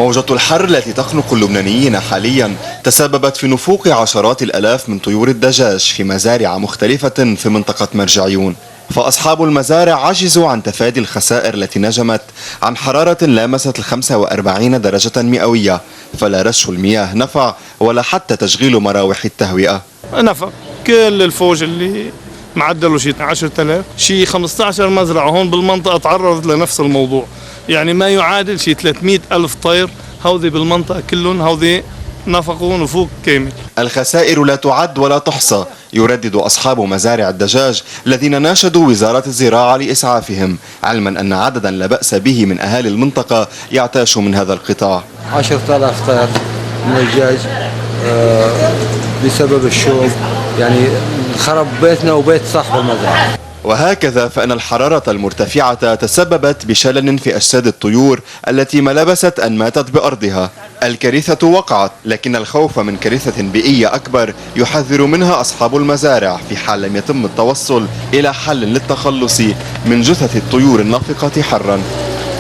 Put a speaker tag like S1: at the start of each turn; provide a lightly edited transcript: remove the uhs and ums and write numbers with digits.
S1: موجة الحر التي تخنق اللبنانيين حاليا تسببت في نفوق عشرات الآلاف من طيور الدجاج في مزارع مختلفة في منطقة مرجعيون. فأصحاب المزارع عجزوا عن تفادي الخسائر التي نجمت عن حرارة لامست 45 درجة مئوية، فلا رش المياه نفع ولا حتى تشغيل مراوح التهوئة
S2: نفع. كل الفوج اللي معدله شيء 10,000 شيء 15 مزرعة هون بالمنطقة تعرضت لنفس الموضوع، يعني ما يعادل شيء 300,000 طير هودي بالمنطقة كلهم هودي نفقوا نفوق كامل.
S1: الخسائر لا تعد ولا تحصى، يردد أصحاب مزارع الدجاج الذين ناشدوا وزارة الزراعة لإسعافهم، علما أن عددا لا بأس به من أهالي المنطقة يعتاش من هذا القطاع.
S3: 10,000 طير من الدجاج بسبب الشوب، يعني خرب بيتنا وبيت صاحب المزرعة.
S1: وهكذا فإن الحرارة المرتفعة تسببت بشلل في أجساد الطيور التي ما لبست أن ماتت بأرضها. الكارثة وقعت، لكن الخوف من كارثة بيئية أكبر يحذر منها أصحاب المزارع في حال لم يتم التوصل إلى حل للتخلص من جثث الطيور النافقة حرا.